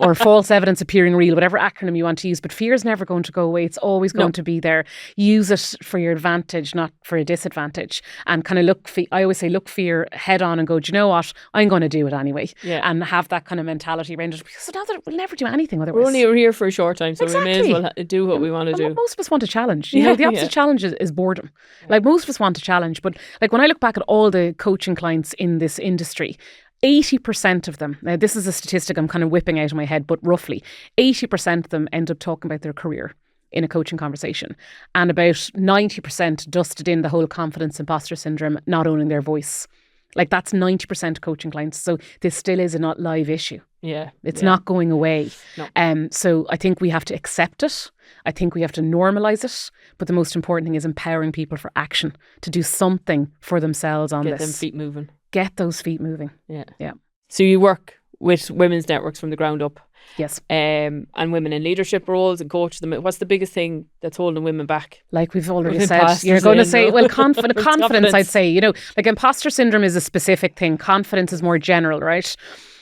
Speaker 2: or false evidence appearing real, whatever acronym you want to use. But fear is never going to go away. It's always going to be there. Use it for your advantage, not for a disadvantage. And kind of I always say, look fear head on and go, do you know what? I'm going to do it anyway. Yeah. And have that kind of mentality around it. Because we'll never do anything otherwise.
Speaker 1: We're only here for a short time, so we may as well do what we want to do.
Speaker 2: Most of us want a challenge. You know, the opposite challenge is boredom. Like most of us want a challenge. But like when I look back at all the coaching clients in this industry, 80% of them, now this is a statistic I'm kind of whipping out of my head, but roughly 80% of them end up talking about their career in a coaching conversation. And about 90% dusted in the whole confidence imposter syndrome, not owning their voice. Like that's 90% coaching clients. So this still is a not live issue.
Speaker 1: Yeah.
Speaker 2: It's not going away.
Speaker 1: No.
Speaker 2: So I think we have to accept it. I think we have to normalize it. But the most important thing is empowering people for action, to do something for themselves on this.
Speaker 1: Get them feet moving.
Speaker 2: Get those feet moving.
Speaker 1: Yeah.
Speaker 2: Yeah.
Speaker 1: So you work with women's networks from the ground up.
Speaker 2: Yes.
Speaker 1: And women in leadership roles and coach them. What's the biggest thing that's holding women back?
Speaker 2: Like we've already said, you're going to say, well, confidence, I'd say, like imposter syndrome is a specific thing. Confidence is more general, right?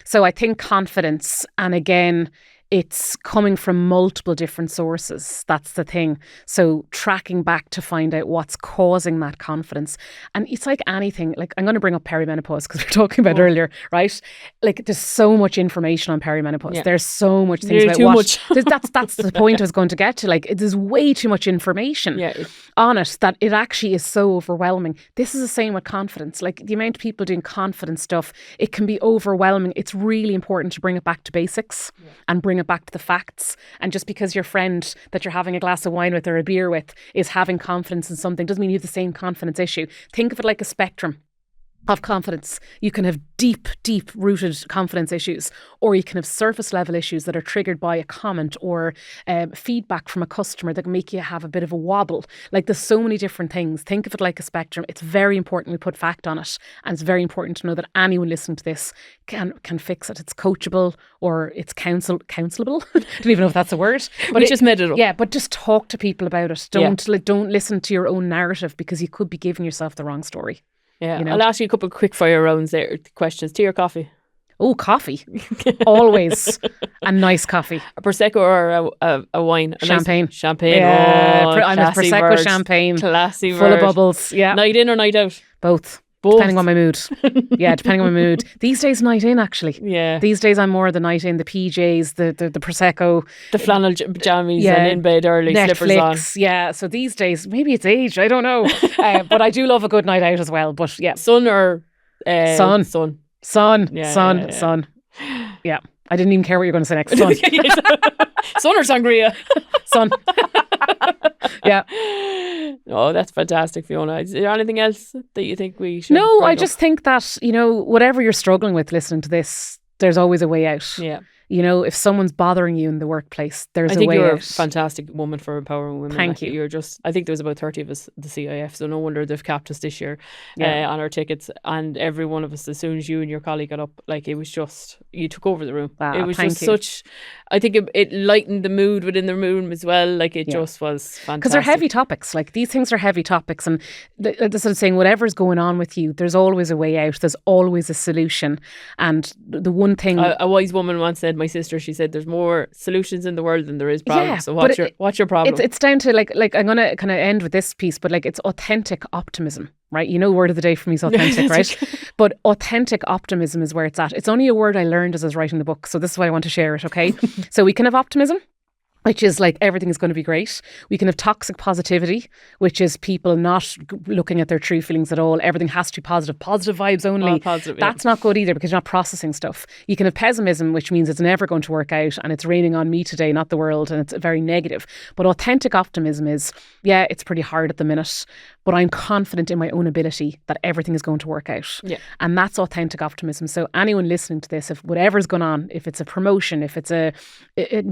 Speaker 2: So I think confidence, and again, it's coming from multiple different sources. That's the thing. So tracking back to find out what's causing that confidence. And it's like anything, like I'm going to bring up perimenopause because we were talking about earlier, right? Like there's so much information on perimenopause. Yeah. There's so much things about
Speaker 1: too much.
Speaker 2: That's the point I was going to get to. Like there's way too much information on it that it actually is so overwhelming. This is the same with confidence. Like the amount of people doing confidence stuff, it can be overwhelming. It's really important to bring it back to basics and bring it back to the facts. And just because your friend that you're having a glass of wine with or a beer with is having confidence in something doesn't mean you have the same confidence issue. Think of it like a spectrum of confidence. You can have deep rooted confidence issues, or you can have surface level issues that are triggered by a comment or feedback from a customer that can make you have a bit of a wobble. Like there's so many different things. Think of it like a spectrum. It's very important we put fact on it, and it's very important to know that anyone listening to this can fix it. It's coachable or it's counselable. I don't even know if that's a word.
Speaker 1: But just made it up.
Speaker 2: Yeah, but just talk to people about it. Don't listen to your own narrative, because you could be giving yourself the wrong story.
Speaker 1: Yeah, I'll ask you a couple of quick fire rounds there. Questions. Tea or coffee?
Speaker 2: Oh, coffee. Always. A nice coffee.
Speaker 1: A Prosecco or a wine?
Speaker 2: Champagne.
Speaker 1: Nice champagne.
Speaker 2: Yeah,
Speaker 1: I'm
Speaker 2: a Prosecco champagne.
Speaker 1: Classy
Speaker 2: Full of bubbles. Yeah.
Speaker 1: Night in or night out?
Speaker 2: Both.
Speaker 1: Both.
Speaker 2: Depending on my mood. Yeah, depending on my mood. These days, night in, actually.
Speaker 1: Yeah.
Speaker 2: These days, I'm more the night in, the PJs, the Prosecco.
Speaker 1: The flannel jammies and in bed early, slippers on.
Speaker 2: Netflix, yeah. So these days, maybe it's age, I don't know. But I do love a good night out as well. But yeah.
Speaker 1: Sun or
Speaker 2: sun.
Speaker 1: Sun. Yeah,
Speaker 2: Sun. Yeah. I didn't even care what you were going to say next. Sun.
Speaker 1: Sun or sangria?
Speaker 2: Sun. Yeah.
Speaker 1: Oh, that's fantastic, Fiona. Is there anything else that you think we should?
Speaker 2: No, I just think that, whatever you're struggling with listening to this, there's always a way out.
Speaker 1: Yeah.
Speaker 2: If someone's bothering you in the workplace, there's a way out.
Speaker 1: I think you're a fantastic woman for empowering women.
Speaker 2: Thank you.
Speaker 1: I think there was about 30 of us at the CIF, so no wonder they've capped us this year on our tickets. And every one of us, as soon as you and your colleague got up, it was just, you took over the room. It was just such, I think it lightened the mood within the room as well. Just was fantastic.
Speaker 2: Because they're heavy topics. These things are heavy topics. And that's what I'm saying, whatever's going on with you, there's always a way out. There's always a solution. And the one thing...
Speaker 1: A wise woman once said, my sister, she said, there's more solutions in the world than there is problems. So what's your problem?
Speaker 2: It's down to I'm going to kind of end with this piece, but it's authentic optimism, right? Word of the day for me is authentic, right? But authentic optimism is where it's at. It's only a word I learned as I was writing the book. So this is why I want to share it, okay? So we can have optimism, which is everything is going to be great. We can have toxic positivity, which is people not looking at their true feelings at all. Everything has to be positive vibes only. That's not good either because you're not processing stuff. You can have pessimism, which means it's never going to work out and it's raining on me today, not the world, and it's very negative. But authentic optimism is, it's pretty hard at the minute, but I'm confident in my own ability that everything is going to work out. Yeah. And that's authentic optimism. So anyone listening to this, if whatever's going on, if it's a promotion, if it's a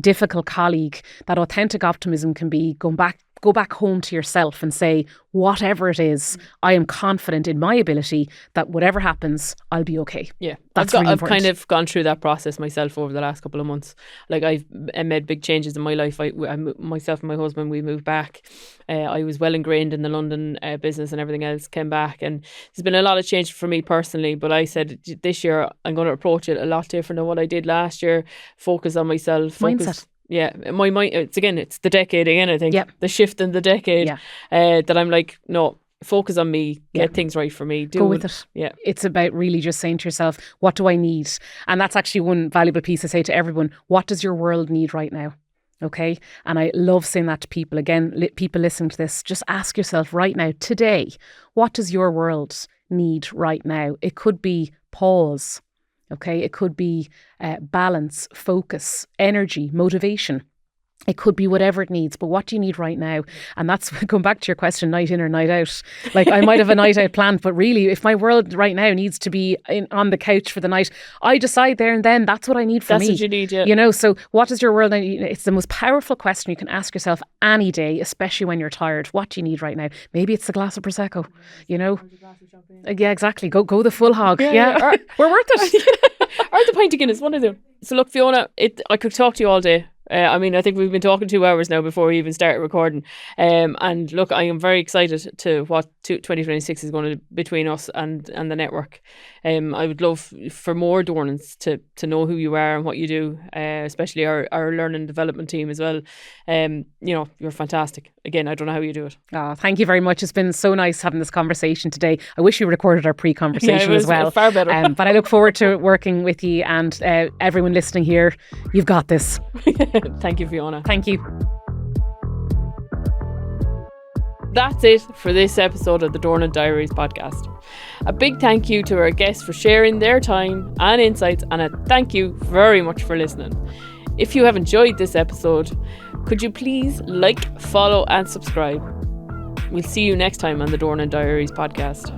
Speaker 2: difficult colleague, that authentic optimism can be go back home to yourself and say, whatever it is, I am confident in my ability that whatever happens, I'll be okay.
Speaker 1: Yeah.
Speaker 2: I've
Speaker 1: kind of gone through that process myself over the last couple of months. I've made big changes in my life. Myself and my husband, we moved back. I was well ingrained in the London business and everything else, came back. And there's been a lot of change for me personally. But I said this year, I'm going to approach it a lot different than what I did last year. Focus on myself.
Speaker 2: Mindset.
Speaker 1: Yeah, my mind. It's the decade again. I think the shift in the decade. That I'm no, focus on me. Get things right for me.
Speaker 2: Go with it.
Speaker 1: Yeah,
Speaker 2: it's about really just saying to yourself, what do I need? And that's actually one valuable piece I say to everyone. What does your world need right now? Okay, and I love saying that to people. Again, people listening to this, just ask yourself right now, today, what does your world need right now? It could be pause. Okay, it could be balance, focus, energy, motivation. It could be whatever it needs, but what do you need right now? And that's going back to your question, night in or night out. I might have a night out planned, but really, if my world right now needs to be on the couch for the night, I decide there and then that's what I need for me.
Speaker 1: That's what you need, yeah.
Speaker 2: So what does your world need? It's the most powerful question you can ask yourself any day, especially when you're tired. What do you need right now? Maybe it's a glass of Prosecco, Yeah, exactly. Go the full hog. Yeah. We're worth it.
Speaker 1: Or the pint of Guinness, one of them. So look, Fiona, I could talk to you all day. I think we've been talking 2 hours now before we even started recording. And look, I am very excited to what 2026 is going to between us and the network. I would love for more Dornans to know who you are and what you do, especially our learning and development team as well. You're fantastic. Again, I don't know how you do it.
Speaker 2: Oh, thank you very much. It's been so nice having this conversation today. I wish we recorded our pre-conversation as well.
Speaker 1: Far better.
Speaker 2: But I look forward to working with you and everyone listening here. You've got this.
Speaker 1: Thank you, Fiona.
Speaker 2: Thank you.
Speaker 1: That's it for this episode of the Dornan Diaries podcast. A big thank you to our guests for sharing their time and insights, and a thank you very much for listening. If you have enjoyed this episode, could you please follow and subscribe? We'll see you next time on the Dornan Diaries podcast.